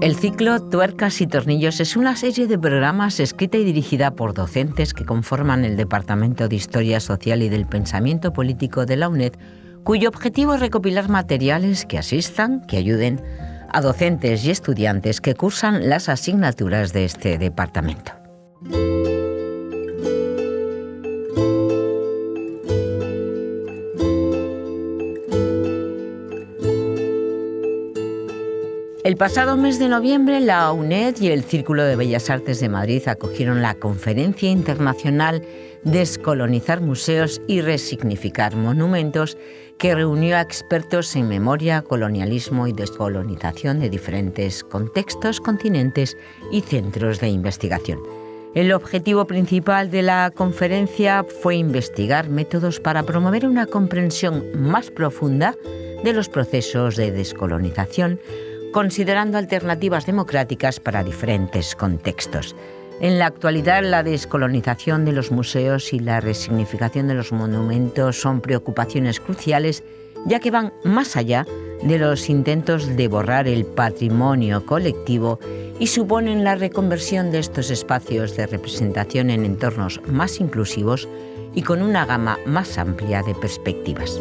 El ciclo Tuercas y Tornillos es una serie de programas escrita y dirigida por docentes que conforman el Departamento de Historia Social y del Pensamiento Político de la UNED, cuyo objetivo es recopilar materiales que asistan, que ayuden a docentes y estudiantes que cursan las asignaturas de este departamento. El pasado mes de noviembre, la UNED y el Círculo de Bellas Artes de Madrid acogieron la Conferencia Internacional Descolonizar Museos y Resignificar Monumentos, que reunió a expertos en memoria, colonialismo y descolonización de diferentes contextos, continentes y centros de investigación. El objetivo principal de la conferencia fue investigar métodos para promover una comprensión más profunda de los procesos de descolonización, considerando alternativas democráticas para diferentes contextos. En la actualidad, la descolonización de los museos y la resignificación de los monumentos son preocupaciones cruciales, ya que van más allá de los intentos de borrar el patrimonio colectivo y suponen la reconversión de estos espacios de representación en entornos más inclusivos y con una gama más amplia de perspectivas.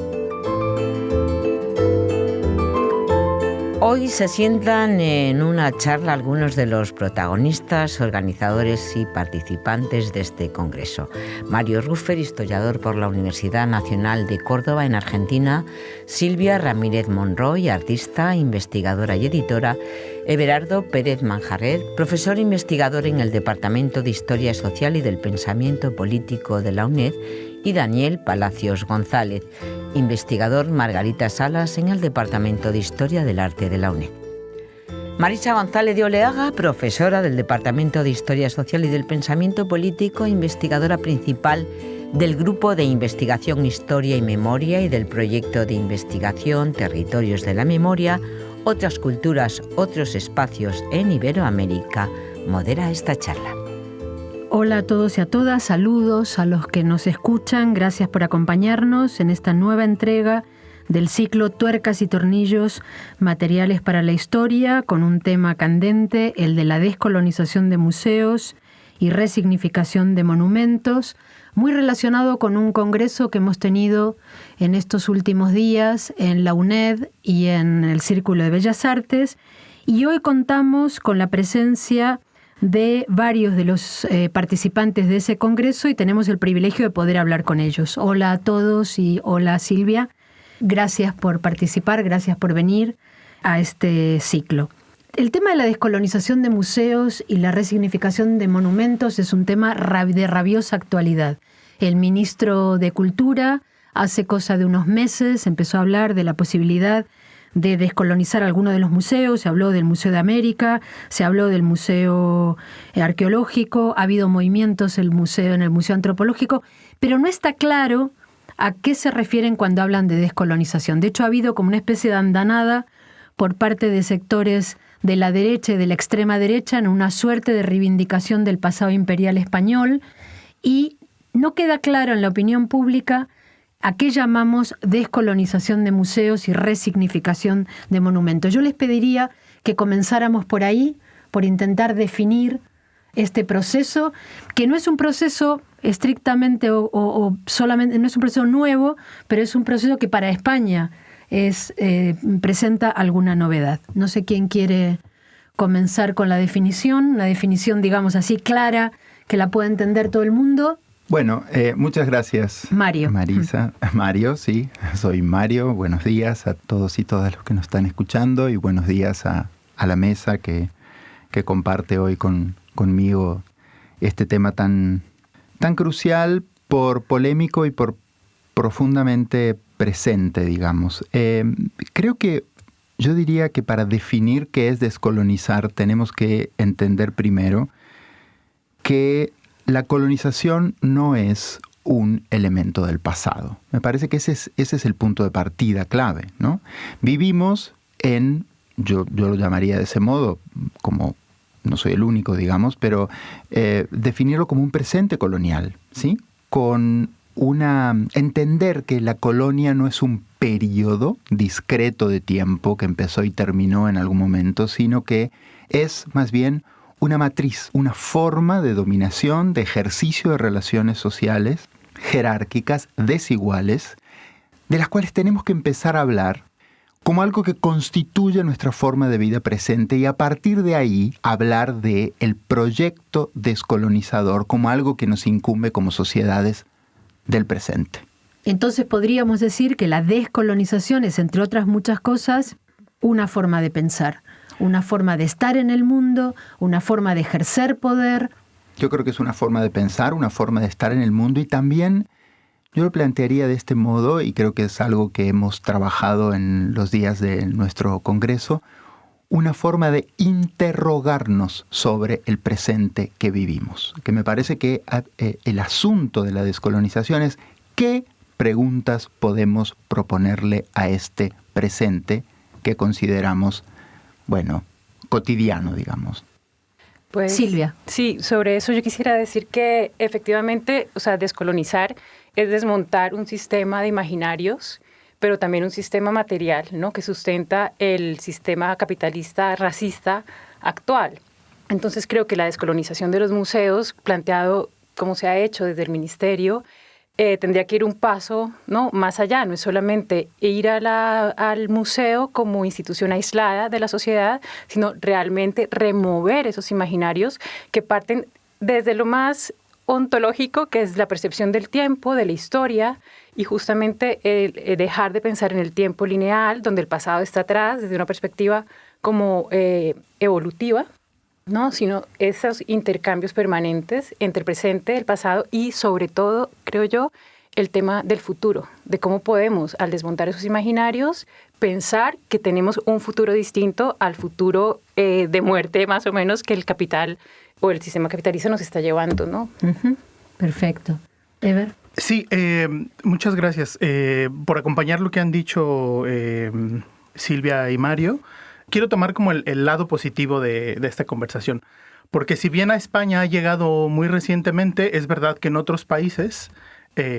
Hoy se sientan en una charla algunos de los protagonistas, organizadores y participantes de este congreso. Mario Ruffer, historiador por la Universidad Nacional de Córdoba en Argentina; Silvia Ramírez Monroy, artista, investigadora y editora; Everardo Pérez Manjarret, profesor investigador en el Departamento de Historia Social y del Pensamiento Político de la UNED; y Daniel Palacios González, investigador Margarita Salas en el Departamento de Historia del Arte de la UNED. Marisa González de Oleaga, profesora del Departamento de Historia Social y del Pensamiento Político, investigadora principal del Grupo de Investigación Historia y Memoria y del proyecto de investigación Territorios de la Memoria, Otras Culturas, Otros Espacios en Iberoamérica, modera esta charla. Hola a todos y a todas, saludos a los que nos escuchan, gracias por acompañarnos en esta nueva entrega del ciclo Tuercas y Tornillos, materiales para la historia, con un tema candente, el de la descolonización de museos y resignificación de monumentos, muy relacionado con un congreso que hemos tenido en estos últimos días en la UNED y en el Círculo de Bellas Artes, y hoy contamos con la presencia de varios de los participantes de ese congreso y tenemos el privilegio de poder hablar con ellos. Hola a todos y hola Silvia. Gracias por participar, gracias por venir a este ciclo. El tema de la descolonización de museos y la resignificación de monumentos es un tema de rabiosa actualidad. El ministro de Cultura hace cosa de unos meses empezó a hablar de la posibilidad de descolonizar algunos de los museos. Se habló del Museo de América, se habló del Museo Arqueológico, ha habido movimientos en el Museo Antropológico, pero no está claro a qué se refieren cuando hablan de descolonización. De hecho, ha habido como una especie de andanada por parte de sectores de la derecha y de la extrema derecha en una suerte de reivindicación del pasado imperial español, y no queda claro en la opinión pública ¿a qué llamamos descolonización de museos y resignificación de monumentos? Yo les pediría que comenzáramos por ahí, por intentar definir este proceso, que no es un proceso estrictamente o solamente, no es un proceso nuevo, pero es un proceso que para España presenta alguna novedad. No sé quién quiere comenzar con la definición, una definición, digamos así, clara, que la pueda entender todo el mundo. Bueno, muchas gracias, Mario. Marisa. Mario, sí, soy Mario. Buenos días a todos y todas los que nos están escuchando y buenos días a la mesa que comparte hoy conmigo este tema tan crucial, por polémico y por profundamente presente, digamos. Creo que yo diría que para definir qué es descolonizar tenemos que entender primero que la colonización no es un elemento del pasado. Me parece que ese es el punto de partida clave, ¿no? Vivimos yo lo llamaría de ese modo, como no soy el único, digamos, pero definirlo como un presente colonial, ¿sí? Con entender que la colonia no es un periodo discreto de tiempo que empezó y terminó en algún momento, sino que es más bien una matriz, una forma de dominación, de ejercicio de relaciones sociales jerárquicas, desiguales, de las cuales tenemos que empezar a hablar como algo que constituye nuestra forma de vida presente y a partir de ahí hablar de el proyecto descolonizador como algo que nos incumbe como sociedades del presente. Entonces podríamos decir que la descolonización es, entre otras muchas cosas, una forma de pensar, una forma de estar en el mundo, una forma de ejercer poder. Yo creo que es una forma de pensar, una forma de estar en el mundo y también yo lo plantearía de este modo, y creo que es algo que hemos trabajado en los días de nuestro congreso, una forma de interrogarnos sobre el presente que vivimos. Que me parece que el asunto de la descolonización es qué preguntas podemos proponerle a este presente que consideramos, bueno, cotidiano, digamos. Pues, Silvia. Sí, sobre eso yo quisiera decir que efectivamente, descolonizar es desmontar un sistema de imaginarios, pero también un sistema material, ¿no?, que sustenta el sistema capitalista racista actual. Entonces creo que la descolonización de los museos, planteado como se ha hecho desde el ministerio, tendría que ir un paso, ¿no?, más allá. No es solamente ir al museo como institución aislada de la sociedad, sino realmente remover esos imaginarios que parten desde lo más ontológico, que es la percepción del tiempo, de la historia, y justamente dejar de pensar en el tiempo lineal, donde el pasado está atrás, desde una perspectiva como evolutiva, ¿no?, sino esos intercambios permanentes entre el presente, el pasado y, sobre todo, creo yo, el tema del futuro, de cómo podemos, al desmontar esos imaginarios, pensar que tenemos un futuro distinto al futuro de muerte, más o menos, que el capital o el sistema capitalista nos está llevando, ¿no? Uh-huh. Perfecto. Ever. Sí, muchas gracias por acompañar lo que han dicho Silvia y Mario. Quiero tomar como el lado positivo de esta conversación, porque si bien a España ha llegado muy recientemente, es verdad que en otros países,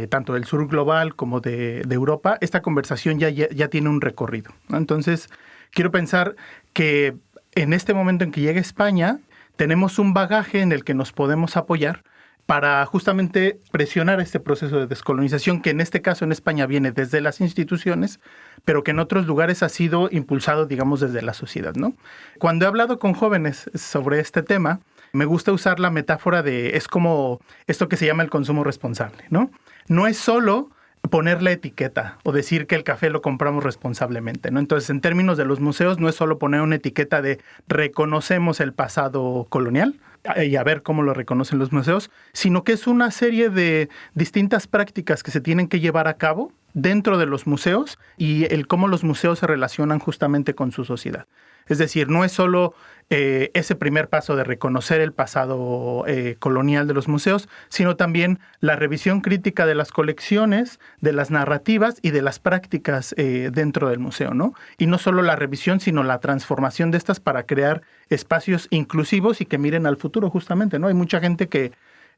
tanto del sur global como de Europa, esta conversación ya tiene un recorrido, ¿no? Entonces, quiero pensar que en este momento en que llega España, tenemos un bagaje en el que nos podemos apoyar para justamente presionar este proceso de descolonización que en este caso en España viene desde las instituciones, pero que en otros lugares ha sido impulsado, digamos, desde la sociedad, ¿no? Cuando he hablado con jóvenes sobre este tema, me gusta usar la metáfora es como esto que se llama el consumo responsable, ¿no? No es solo poner la etiqueta o decir que el café lo compramos responsablemente, ¿no? Entonces, en términos de los museos, no es solo poner una etiqueta de reconocemos el pasado colonial y a ver cómo lo reconocen los museos, sino que es una serie de distintas prácticas que se tienen que llevar a cabo dentro de los museos y el cómo los museos se relacionan justamente con su sociedad. Es decir, no es solo ese primer paso de reconocer el pasado colonial de los museos, sino también la revisión crítica de las colecciones, de las narrativas y de las prácticas dentro del museo, ¿no? Y no solo la revisión, sino la transformación de estas para crear espacios inclusivos y que miren al futuro justamente, ¿no? Hay mucha gente que...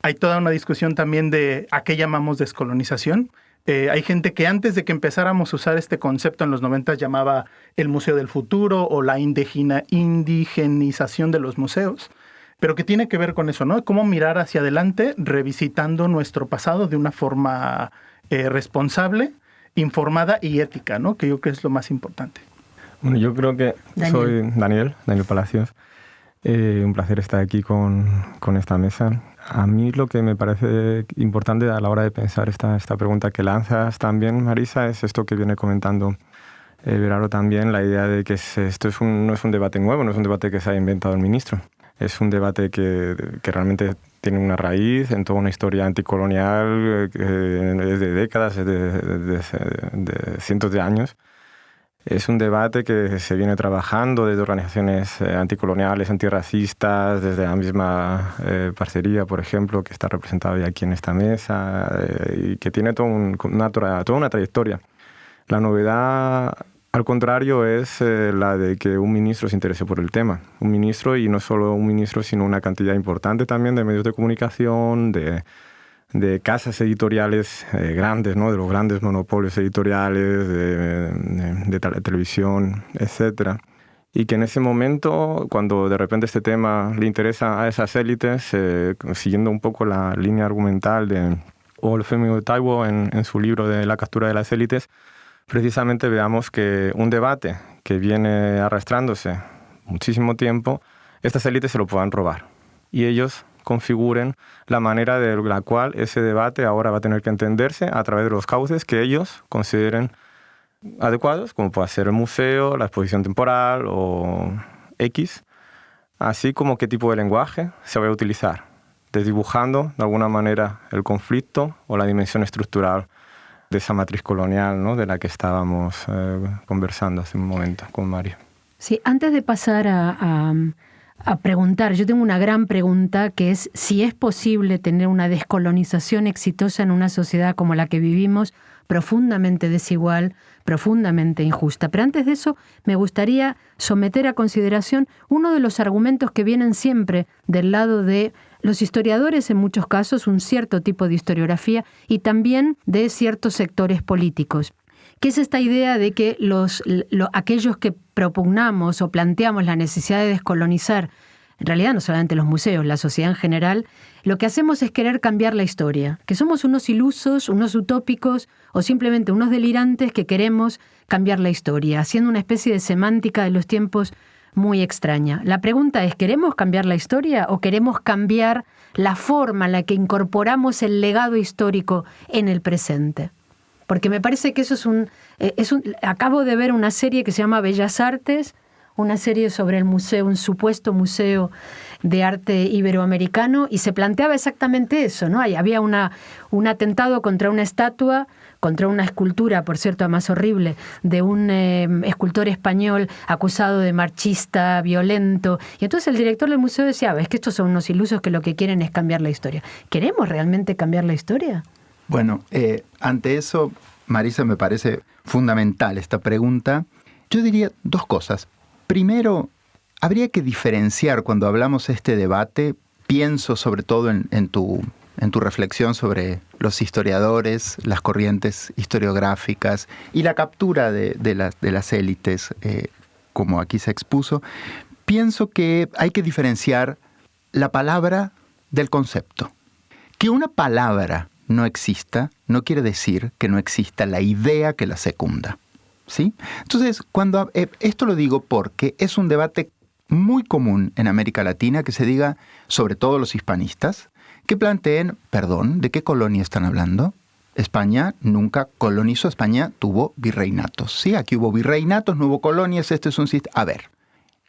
Hay toda una discusión también de a qué llamamos descolonización. Hay gente que antes de que empezáramos a usar este concepto en los 90 llamaba el museo del futuro o la indigenización de los museos, pero que tiene que ver con eso, ¿no? Cómo mirar hacia adelante revisitando nuestro pasado de una forma responsable, informada y ética, ¿no? Que yo creo que es lo más importante. Bueno, yo creo que soy Daniel Palacios. Un placer estar aquí con esta mesa. A mí lo que me parece importante a la hora de pensar esta pregunta que lanzas también, Marisa, es esto que viene comentando Beraro también, la idea de que esto no es un debate nuevo, no es un debate que se ha inventado el ministro. Es un debate que realmente tiene una raíz en toda una historia anticolonial desde décadas, de cientos de años. Es un debate que se viene trabajando desde organizaciones anticoloniales, antirracistas, desde la misma parcería, por ejemplo, que está representada hoy aquí en esta mesa y que tiene toda una trayectoria. La novedad, al contrario, es la de que un ministro se interese por el tema. Un ministro, y no solo un ministro, sino una cantidad importante también de medios de comunicación, de de casas editoriales grandes, ¿no? De los grandes monopolios editoriales, de televisión, etc. Y que en ese momento, cuando de repente este tema le interesa a esas élites, siguiendo un poco la línea argumental de Olufemi Taiwo en su libro de La captura de las élites, precisamente veamos que un debate que viene arrastrándose muchísimo tiempo, estas élites se lo puedan robar. Y ellos configuren la manera de la cual ese debate ahora va a tener que entenderse a través de los cauces que ellos consideren adecuados, como puede ser el museo, la exposición temporal o X, así como qué tipo de lenguaje se va a utilizar, desdibujando de alguna manera el conflicto o la dimensión estructural de esa matriz colonial, ¿no? De la que estábamos conversando hace un momento con Mario. Sí, antes de pasar a preguntar, yo tengo una gran pregunta que es si es posible tener una descolonización exitosa en una sociedad como la que vivimos, profundamente desigual, profundamente injusta. Pero antes de eso, me gustaría someter a consideración uno de los argumentos que vienen siempre del lado de los historiadores, en muchos casos, un cierto tipo de historiografía, y también de ciertos sectores políticos, que es esta idea de que aquellos que propugnamos o planteamos la necesidad de descolonizar, en realidad no solamente los museos, la sociedad en general, lo que hacemos es querer cambiar la historia, que somos unos ilusos, unos utópicos o simplemente unos delirantes que queremos cambiar la historia, haciendo una especie de semántica de los tiempos muy extraña. La pregunta es, ¿queremos cambiar la historia o queremos cambiar la forma en la que incorporamos el legado histórico en el presente? Porque me parece que eso acabo de ver una serie que se llama Bellas Artes, una serie sobre el museo, un supuesto museo de arte iberoamericano, y se planteaba exactamente eso, ¿no? Había un atentado contra una estatua, contra una escultura, por cierto, más horrible, de un escultor español acusado de marxista, violento. Y entonces el director del museo decía, es que estos son unos ilusos que lo que quieren es cambiar la historia. ¿Queremos realmente cambiar la historia? Bueno, ante eso, Marisa, me parece fundamental esta pregunta. Yo diría dos cosas. Primero, habría que diferenciar cuando hablamos de este debate, pienso sobre todo en tu reflexión sobre los historiadores, las corrientes historiográficas y la captura de las élites, como aquí se expuso. Pienso que hay que diferenciar la palabra del concepto. Que una palabra no exista no quiere decir que no exista la idea que la secunda, ¿sí? Entonces, esto lo digo porque es un debate muy común en América Latina que se diga, sobre todo los hispanistas, que planteen, ¿de qué colonia están hablando? España nunca colonizó, España tuvo virreinatos. Sí, aquí hubo virreinatos, no hubo colonias, este es un sistema. A ver,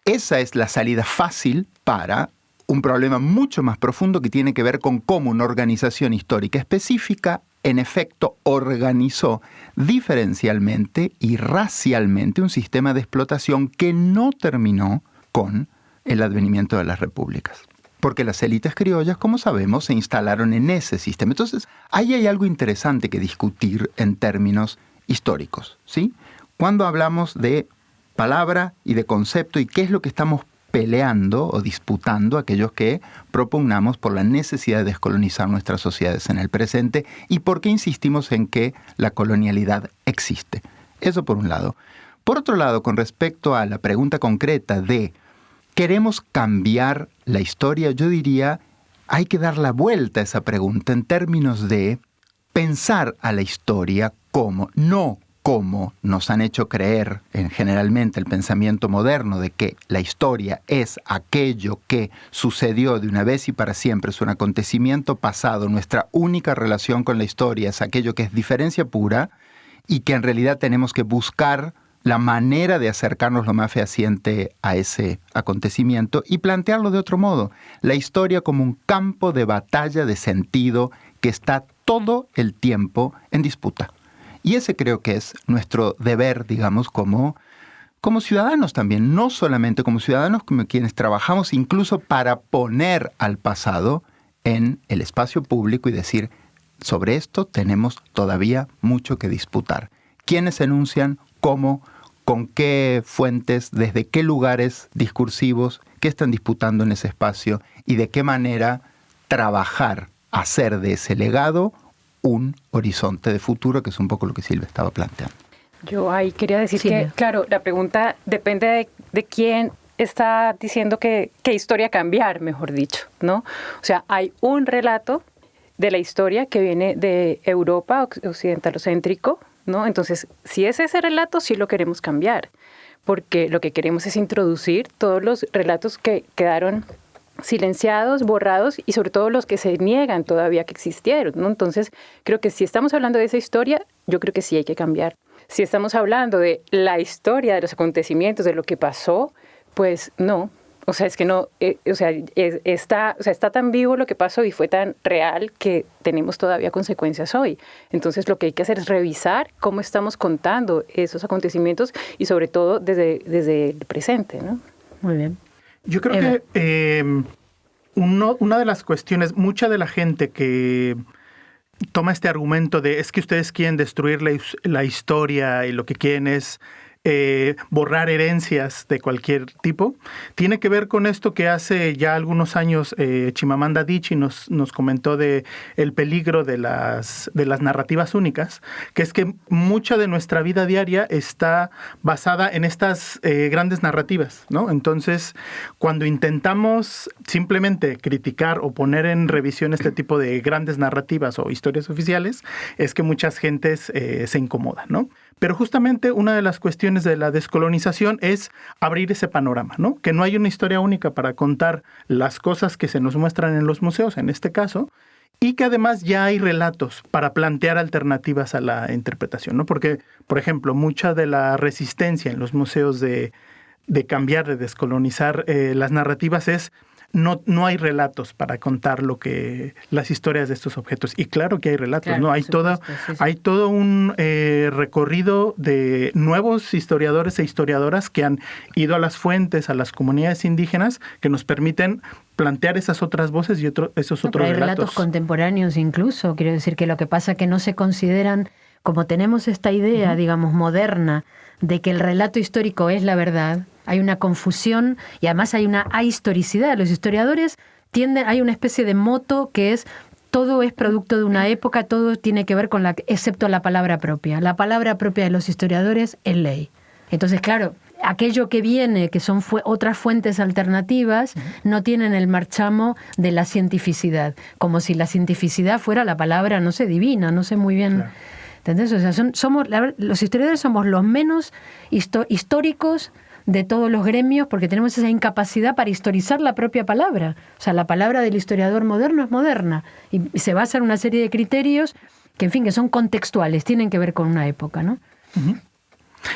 esa es la salida fácil para un problema mucho más profundo que tiene que ver con cómo una organización histórica específica, en efecto, organizó diferencialmente y racialmente un sistema de explotación que no terminó con el advenimiento de las repúblicas. Porque las élites criollas, como sabemos, se instalaron en ese sistema. Entonces, ahí hay algo interesante que discutir en términos históricos, ¿sí? Cuando hablamos de palabra y de concepto y qué es lo que estamos peleando o disputando aquellos que propugnamos por la necesidad de descolonizar nuestras sociedades en el presente y por qué insistimos en que la colonialidad existe. Eso por un lado. Por otro lado, con respecto a la pregunta concreta de ¿queremos cambiar la historia? Yo diría, hay que dar la vuelta a esa pregunta en términos de pensar a la historia no como nos han hecho creer generalmente el pensamiento moderno de que la historia es aquello que sucedió de una vez y para siempre, es un acontecimiento pasado, nuestra única relación con la historia es aquello que es diferencia pura y que en realidad tenemos que buscar la manera de acercarnos lo más fehaciente a ese acontecimiento y plantearlo de otro modo. La historia como un campo de batalla de sentido que está todo el tiempo en disputa. Y ese creo que es nuestro deber, digamos, como ciudadanos también, no solamente como ciudadanos, como quienes trabajamos incluso para poner al pasado en el espacio público y decir, sobre esto tenemos todavía mucho que disputar. ¿Quiénes enuncian? ¿Cómo? ¿Con qué fuentes? ¿Desde qué lugares discursivos? ¿Qué están disputando en ese espacio? ¿Y de qué manera trabajar hacer de ese legado un horizonte de futuro, que es un poco lo que Silvia estaba planteando. Yo ahí quería decir que, claro, la pregunta depende de quién está diciendo qué historia cambiar, mejor dicho, ¿no? O sea, hay un relato de la historia que viene de Europa occidentalocéntrico, ¿no? Entonces, si es ese relato, sí lo queremos cambiar, porque lo que queremos es introducir todos los relatos que quedaron silenciados, borrados y sobre todo los que se niegan todavía que existieron, ¿no? Entonces, creo que si estamos hablando de esa historia, yo creo que sí hay que cambiar. Si estamos hablando de la historia, de los acontecimientos, de lo que pasó, pues no. O sea, es que no, está tan vivo lo que pasó y fue tan real que tenemos todavía consecuencias hoy. Entonces, lo que hay que hacer es revisar cómo estamos contando esos acontecimientos y sobre todo desde el presente, ¿no? Muy bien. Yo creo que una de las cuestiones, mucha de la gente que toma este argumento de es que ustedes quieren destruir la historia y lo que quieren es borrar herencias de cualquier tipo, tiene que ver con esto que hace ya algunos años Chimamanda Adichie nos comentó de el peligro de las narrativas únicas, que es que mucha de nuestra vida diaria está basada en estas grandes narrativas, ¿no? Entonces, cuando intentamos simplemente criticar o poner en revisión este tipo de grandes narrativas o historias oficiales, es que muchas gentes se incomodan, ¿no? Pero justamente una de las cuestiones de la descolonización es abrir ese panorama, ¿no? Que no hay una historia única para contar las cosas que se nos muestran en los museos, en este caso, y que además ya hay relatos para plantear alternativas a la interpretación, ¿no? Porque, por ejemplo, mucha de la resistencia en los museos de cambiar, de descolonizar las narrativas es no hay relatos para contar las historias de estos objetos. Y claro que hay relatos, claro, ¿no? Hay todo un recorrido de nuevos historiadores e historiadoras que han ido a las fuentes, a las comunidades indígenas, que nos permiten plantear esas otras voces y esos otros hay relatos. Relatos contemporáneos incluso, quiero decir que lo que pasa es que no se consideran, como tenemos esta idea, digamos, moderna, de que el relato histórico es la verdad, hay una confusión y además hay una ahistoricidad. Los historiadores hay una especie de moto que es todo es producto de una época, todo tiene que ver con excepto la palabra propia. La palabra propia de los historiadores es ley. Entonces, claro, aquello que viene, que son otras fuentes alternativas, no tienen el marchamo de la cientificidad, como si la cientificidad fuera la palabra, no sé, divina, no sé muy bien. Claro. ¿Entendés? O sea, los historiadores somos los menos históricos de todos los gremios porque tenemos esa incapacidad para historizar la propia palabra. O sea, la palabra del historiador moderno es moderna y se basa en una serie de criterios que, en fin, que son contextuales, tienen que ver con una época, ¿no? Uh-huh.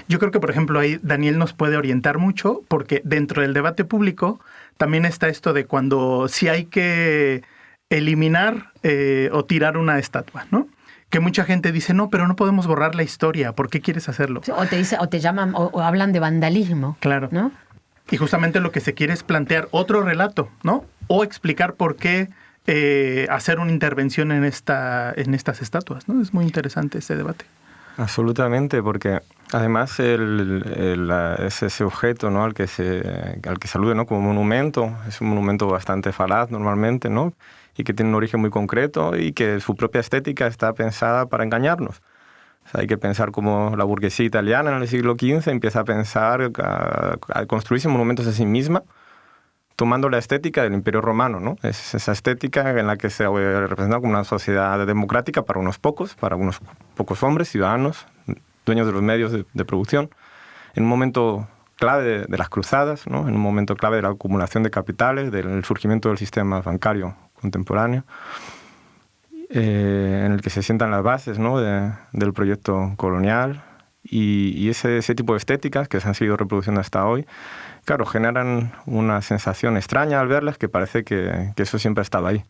Yo creo que, por ejemplo, ahí Daniel nos puede orientar mucho porque dentro del debate público también está esto de cuando si hay que eliminar o tirar una estatua, ¿no? Que mucha gente dice, no, pero no podemos borrar la historia, ¿por qué quieres hacerlo? O te llaman, o hablan de vandalismo. Claro. ¿No? Y justamente lo que se quiere es plantear otro relato, ¿no? O explicar por qué hacer una intervención en estas estatuas, ¿no? Es muy interesante ese debate. Absolutamente, porque además es ese objeto, ¿no? al que se alude, ¿no? como monumento, es un monumento bastante falaz normalmente, ¿no? y que tiene un origen muy concreto y que su propia estética está pensada para engañarnos. O sea, hay que pensar como la burguesía italiana en el siglo XV empieza a pensar, a construirse monumentos a sí misma, tomando la estética del Imperio Romano, ¿no? Es esa estética en la que se representa como una sociedad democrática para unos pocos hombres, ciudadanos, dueños de los medios de producción, en un momento clave de las cruzadas, ¿no? En un momento clave de la acumulación de capitales, del surgimiento del sistema bancario contemporáneo, en el que se sientan las bases, ¿no? del proyecto colonial y ese tipo de estéticas que se han seguido reproduciendo hasta hoy, claro, generan una sensación extraña al verlas que parece que eso siempre ha estado ahí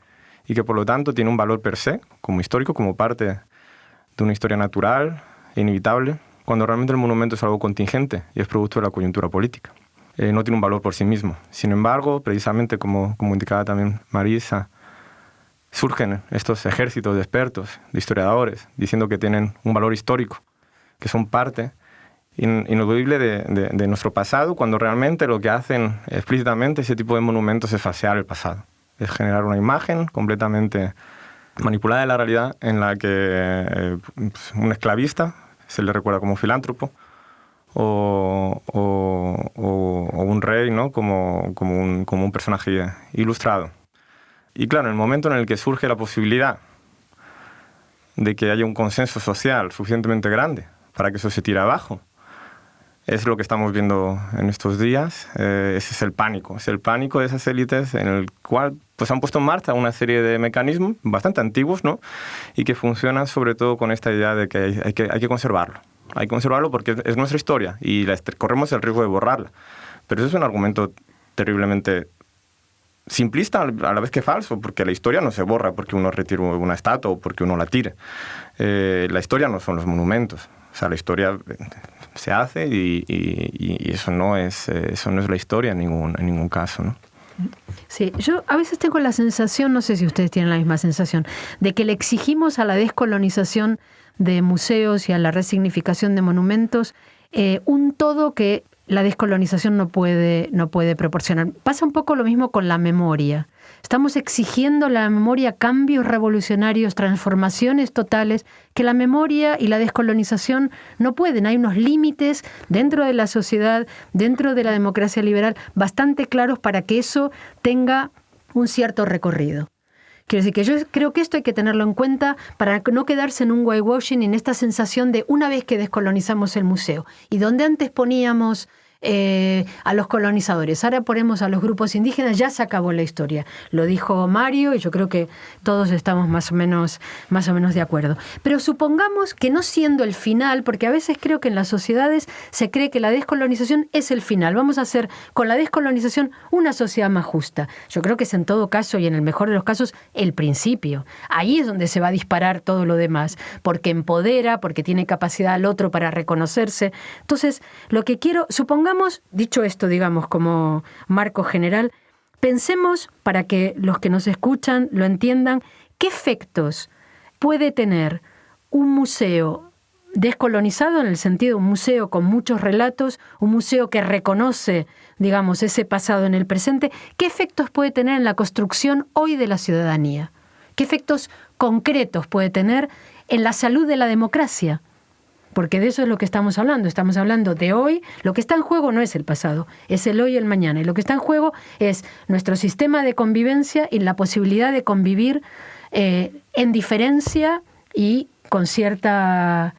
y que por lo tanto tiene un valor per se, como histórico, como parte de una historia natural e inevitable, cuando realmente el monumento es algo contingente y es producto de la coyuntura política. No tiene un valor por sí mismo. Sin embargo, precisamente como indicaba también Marisa, surgen estos ejércitos de expertos, de historiadores, diciendo que tienen un valor histórico, que son parte ineludible de nuestro pasado, cuando realmente lo que hacen explícitamente ese tipo de monumentos es falsear el pasado. Es generar una imagen completamente manipulada de la realidad en la que un esclavista se le recuerda como filántropo o un rey, ¿no? como un personaje ilustrado. Y claro, en el momento en el que surge la posibilidad de que haya un consenso social suficientemente grande para que eso se tire abajo, es lo que estamos viendo en estos días. Ese es el pánico de esas élites en el cual pues, han puesto en marcha una serie de mecanismos bastante antiguos, ¿no? Y que funcionan sobre todo con esta idea de que hay que conservarlo. Hay que conservarlo porque es nuestra historia y corremos el riesgo de borrarla. Pero eso es un argumento terriblemente simplista a la vez que falso, porque la historia no se borra porque uno retire una estatua o porque uno la tire. La historia no son los monumentos. O sea, la historia se hace y eso no es la historia en ningún caso, ¿no? Sí, yo a veces tengo la sensación, no sé si ustedes tienen la misma sensación, de que le exigimos a la descolonización de museos y a la resignificación de monumentos un todo que la descolonización no puede proporcionar. Pasa un poco lo mismo con la memoria. Estamos exigiendo a la memoria cambios revolucionarios, transformaciones totales, que la memoria y la descolonización no pueden. Hay unos límites dentro de la sociedad, dentro de la democracia liberal, bastante claros para que eso tenga un cierto recorrido. Quiero decir que yo creo que esto hay que tenerlo en cuenta para no quedarse en un whitewashing, en esta sensación de una vez que descolonizamos el museo y donde antes poníamos a los colonizadores, ahora ponemos a los grupos indígenas, ya se acabó la historia. Lo dijo Mario y yo creo que todos estamos más o menos de acuerdo. Pero supongamos que no siendo el final, porque a veces creo que en las sociedades se cree que la descolonización es el final. Vamos a hacer con la descolonización una sociedad más justa. Yo creo que es en todo caso y en el mejor de los casos el principio. Ahí es donde se va a disparar todo lo demás, porque empodera, porque tiene capacidad al otro para reconocerse. Entonces, lo que quiero, supongamos, dicho esto, digamos, como marco general, pensemos, para que los que nos escuchan lo entiendan, qué efectos puede tener un museo descolonizado, en el sentido de un museo con muchos relatos, un museo que reconoce, digamos, ese pasado en el presente, qué efectos puede tener en la construcción hoy de la ciudadanía, qué efectos concretos puede tener en la salud de la democracia. Porque de eso es lo que estamos hablando de hoy. Lo que está en juego no es el pasado, es el hoy y el mañana. Y lo que está en juego es nuestro sistema de convivencia y la posibilidad de convivir en diferencia y con cierta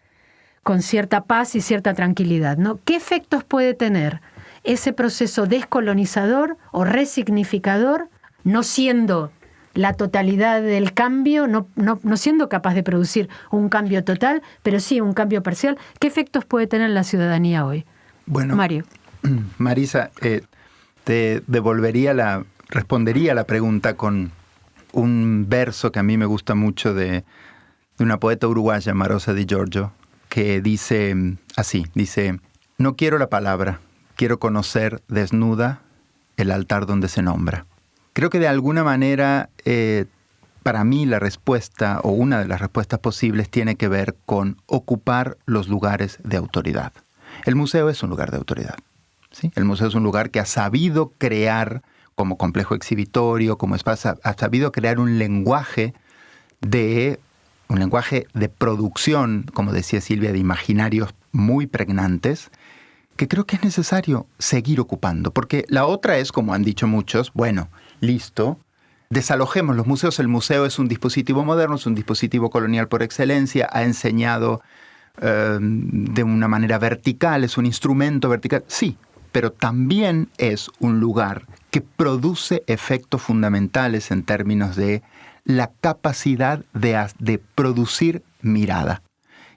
paz y cierta tranquilidad, ¿no? ¿Qué efectos puede tener ese proceso descolonizador o resignificador, no siendo la totalidad del cambio, no siendo capaz de producir un cambio total, pero sí un cambio parcial? ¿Qué efectos puede tener la ciudadanía hoy? Bueno, Mario. Marisa, te respondería la pregunta con un verso que a mí me gusta mucho de una poeta uruguaya, Marosa Di Giorgio, que dice así, no quiero la palabra, quiero conocer desnuda el altar donde se nombra. Creo que de alguna manera, para mí la respuesta, o una de las respuestas posibles, tiene que ver con ocupar los lugares de autoridad. El museo es un lugar de autoridad, ¿sí? El museo es un lugar que ha sabido crear, como complejo exhibitorio, como espacio, ha sabido crear un lenguaje de producción, como decía Silvia, de imaginarios muy pregnantes, que creo que es necesario seguir ocupando. Porque la otra es, como han dicho muchos, bueno, listo, desalojemos los museos. El museo es un dispositivo moderno, es un dispositivo colonial por excelencia, ha enseñado de una manera vertical, es un instrumento vertical. Sí, pero también es un lugar que produce efectos fundamentales en términos de la capacidad de producir mirada.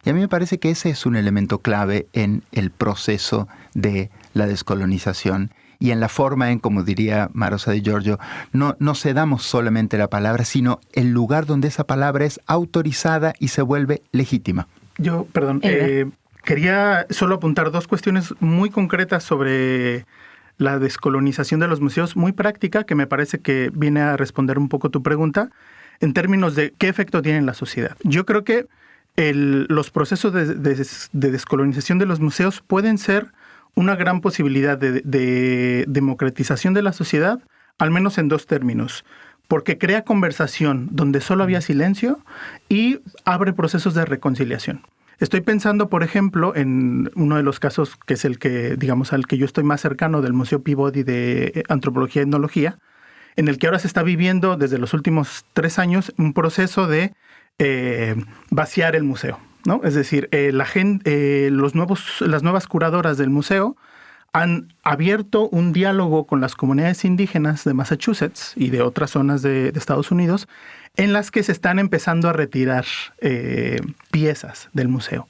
Y a mí me parece que ese es un elemento clave en el proceso de la descolonización y en la forma en, como diría Marosa Di Giorgio, no cedamos solamente la palabra, sino el lugar donde esa palabra es autorizada y se vuelve legítima. Yo, perdón, quería solo apuntar dos cuestiones muy concretas sobre la descolonización de los museos, muy práctica, que me parece que viene a responder un poco tu pregunta, en términos de qué efecto tiene en la sociedad. Yo creo que los procesos de descolonización de los museos pueden ser una gran posibilidad de democratización de la sociedad, al menos en dos términos. porque crea conversación donde solo había silencio y abre procesos de reconciliación. Estoy pensando, por ejemplo, en uno de los casos que es el que, digamos, al que yo estoy más cercano, del Museo Peabody de Antropología y Etnología, en el que ahora se está viviendo desde los últimos 3 años un proceso de vaciar el museo, ¿no? Es decir, las nuevas curadoras del museo han abierto un diálogo con las comunidades indígenas de Massachusetts y de otras zonas de Estados Unidos, en las que se están empezando a retirar piezas del museo.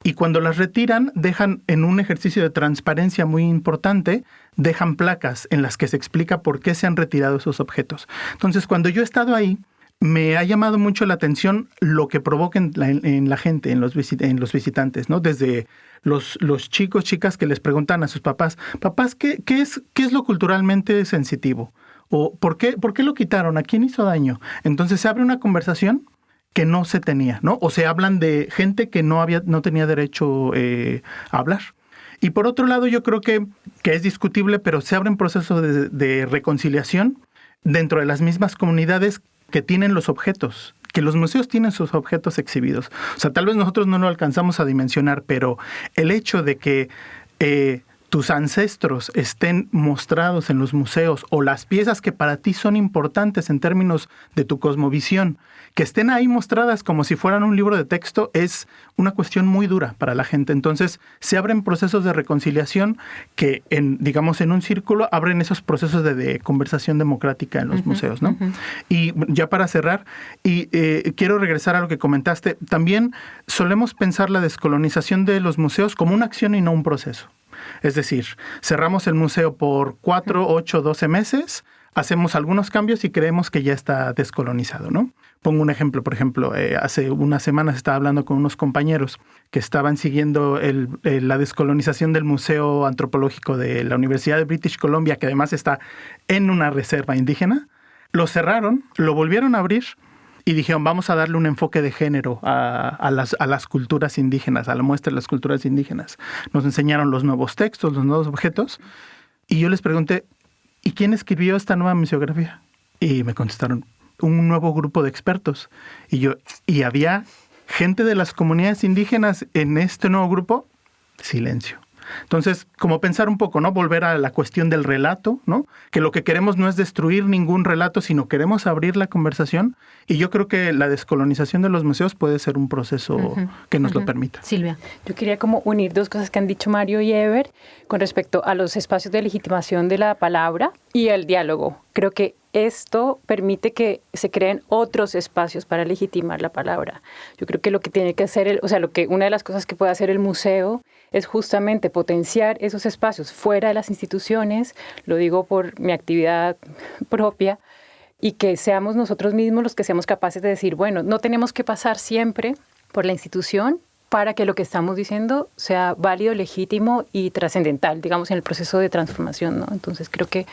Y cuando las retiran, dejan, en un ejercicio de transparencia muy importante, dejan placas en las que se explica por qué se han retirado esos objetos. Entonces, cuando yo he estado ahí, me ha llamado mucho la atención lo que provoca en la gente, en los visitantes, ¿no? Desde los chicos, chicas que les preguntan a sus papás, ¿qué es lo culturalmente sensitivo? ¿O por qué lo quitaron? ¿A quién hizo daño? Entonces se abre una conversación que no se tenía, ¿no? O se hablan de gente que no tenía derecho a hablar. Y por otro lado, yo creo que es discutible, pero se abren procesos de reconciliación dentro de las mismas comunidades que tienen los objetos, que los museos tienen sus objetos exhibidos. O sea, tal vez nosotros no lo alcanzamos a dimensionar, pero el hecho de que tus ancestros estén mostrados en los museos, o las piezas que para ti son importantes en términos de tu cosmovisión, que estén ahí mostradas como si fueran un libro de texto, es una cuestión muy dura para la gente. Entonces, se abren procesos de reconciliación que, digamos, en un círculo, abren esos procesos de conversación democrática en los museos, ¿no? Y ya para cerrar, quiero regresar a lo que comentaste, también solemos pensar la descolonización de los museos como una acción y no un proceso. Es decir, cerramos el museo por 4, 8, 12 meses, hacemos algunos cambios y creemos que ya está descolonizado, ¿no? Pongo un ejemplo, por ejemplo, hace unas semanas estaba hablando con unos compañeros que estaban siguiendo la descolonización del Museo Antropológico de la Universidad de British Columbia, que además está en una reserva indígena. Lo cerraron, lo volvieron a abrir y dijeron, vamos a darle un enfoque de género a las culturas indígenas, a la muestra de las culturas indígenas. Nos enseñaron los nuevos textos, los nuevos objetos, y yo les pregunté, ¿y quién escribió esta nueva museografía? Y me contestaron, un nuevo grupo de expertos. Y había gente de las comunidades indígenas en este nuevo grupo, silencio. Entonces, como pensar un poco, ¿no? Volver a la cuestión del relato, ¿no? Que lo que queremos no es destruir ningún relato, sino queremos abrir la conversación. Y yo creo que la descolonización de los museos puede ser un proceso que nos lo permita. Silvia. Yo quería como unir 2 cosas que han dicho Mario y Ever con respecto a los espacios de legitimación de la palabra y el diálogo. Creo que esto permite que se creen otros espacios para legitimar la palabra. Yo creo que lo que tiene que hacer, una de las cosas que puede hacer el museo es justamente potenciar esos espacios fuera de las instituciones, lo digo por mi actividad propia, y que seamos nosotros mismos los que seamos capaces de decir, bueno, no tenemos que pasar siempre por la institución para que lo que estamos diciendo sea válido, legítimo y trascendental, digamos, en el proceso de transformación, ¿no? Entonces creo que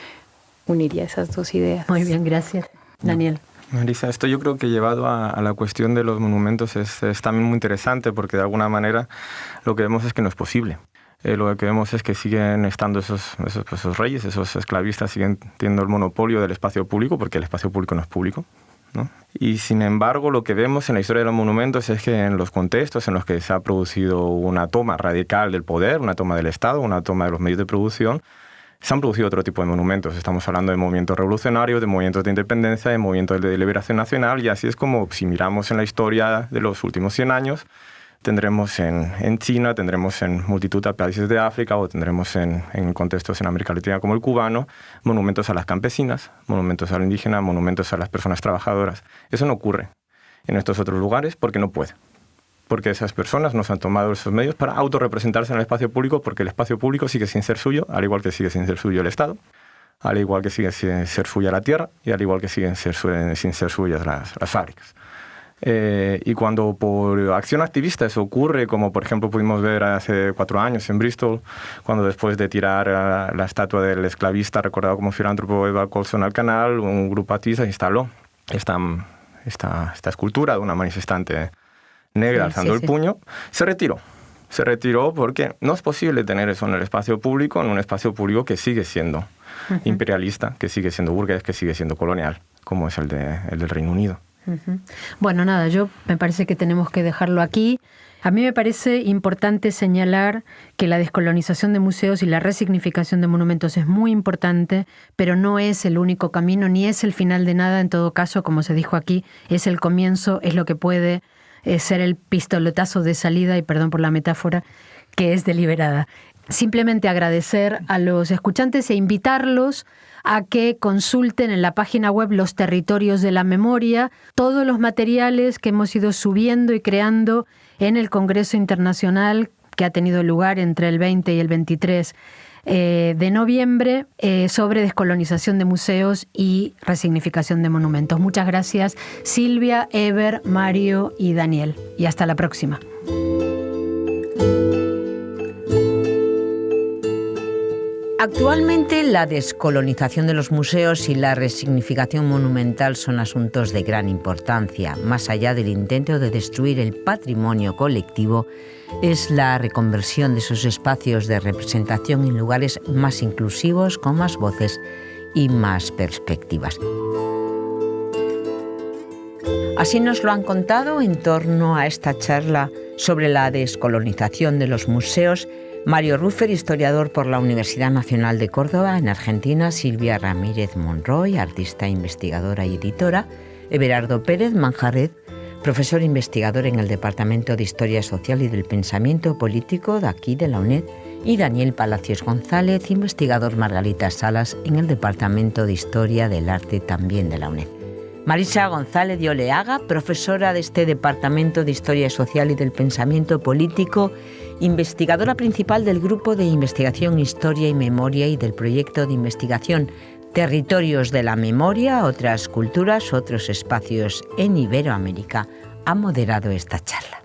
uniría esas 2 ideas. Muy bien, gracias. Daniel. Marisa, esto yo creo que llevado a la cuestión de los monumentos es también muy interesante, porque de alguna manera lo que vemos es que no es posible. Lo que vemos es que siguen estando esos reyes, esos esclavistas, siguen teniendo el monopolio del espacio público, porque el espacio público no es público, ¿no? Y sin embargo, lo que vemos en la historia de los monumentos es que en los contextos en los que se ha producido una toma radical del poder, una toma del Estado, una toma de los medios de producción, se han producido otro tipo de monumentos. Estamos hablando de movimientos revolucionarios, de movimientos de independencia, de movimientos de liberación nacional, y así es como, si miramos en la historia de los últimos 100 años, tendremos en China, tendremos en multitud de países de África, o tendremos en contextos en América Latina como el cubano, monumentos a las campesinas, monumentos al indígena, monumentos a las personas trabajadoras. Eso no ocurre en estos otros lugares porque no puede. Porque esas personas nos han tomado esos medios para autorrepresentarse en el espacio público, porque el espacio público sigue sin ser suyo, al igual que sigue sin ser suyo el Estado, al igual que sigue sin ser suya la tierra, y al igual que siguen sin ser suyas las fábricas. Y cuando por acción activista eso ocurre, como por ejemplo pudimos ver hace 4 años en Bristol, cuando después de tirar la estatua del esclavista recordado como filántropo Edward Colston al canal, un grupo activista instaló esta escultura de una manifestante negra alzando el puño. Se retiró porque no es posible tener eso en el espacio público, en un espacio público que sigue siendo imperialista, que sigue siendo burgués, que sigue siendo colonial, como es el del Reino Unido. Bueno, nada, me parece que tenemos que dejarlo aquí. A mí me parece importante señalar que la descolonización de museos y la resignificación de monumentos es muy importante, pero no es el único camino ni es el final de nada. En todo caso, como se dijo aquí, es el comienzo, es lo que puede ser el pistoletazo de salida, y perdón por la metáfora, que es deliberada. Simplemente agradecer a los escuchantes e invitarlos a que consulten en la página web Los Territorios de la Memoria todos los materiales que hemos ido subiendo y creando en el Congreso Internacional que ha tenido lugar entre el 20 y el 23 de noviembre sobre descolonización de museos y resignificación de monumentos. Muchas gracias, Silvia, Eber, Mario y Daniel. Y hasta la próxima. Actualmente la descolonización de los museos y la resignificación monumental son asuntos de gran importancia. Más allá del intento de destruir el patrimonio colectivo, es la reconversión de esos espacios de representación en lugares más inclusivos, con más voces y más perspectivas. Así nos lo han contado en torno a esta charla sobre la descolonización de los museos Mario Ruffer, historiador por la Universidad Nacional de Córdoba, en Argentina; Silvia Ramírez Monroy, artista, investigadora y editora; Everardo Pérez Manjarred, profesor investigador en el Departamento de Historia Social y del Pensamiento Político de aquí de la UNED; y Daniel Palacios González, investigador Margarita Salas en el Departamento de Historia del Arte también de la UNED. Marisa González de Oleaga, profesora de este Departamento de Historia Social y del Pensamiento Político, investigadora principal del Grupo de Investigación Historia y Memoria y del proyecto de investigación Territorios de la Memoria, otras culturas, otros espacios en Iberoamérica, ha moderado esta charla.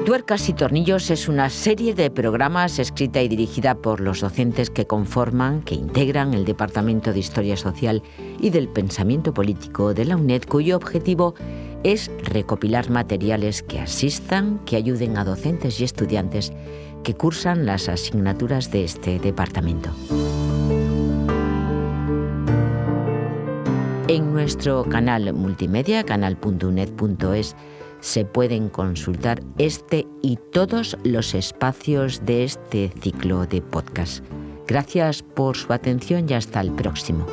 Tuercas y Tornillos es una serie de programas escrita y dirigida por los docentes que integran el Departamento de Historia Social y del Pensamiento Político de la UNED, cuyo objetivo es recopilar materiales que asistan, que ayuden a docentes y estudiantes que cursan las asignaturas de este departamento. En nuestro canal multimedia, canal.uned.es, se pueden consultar este y todos los espacios de este ciclo de podcast. Gracias por su atención y hasta el próximo.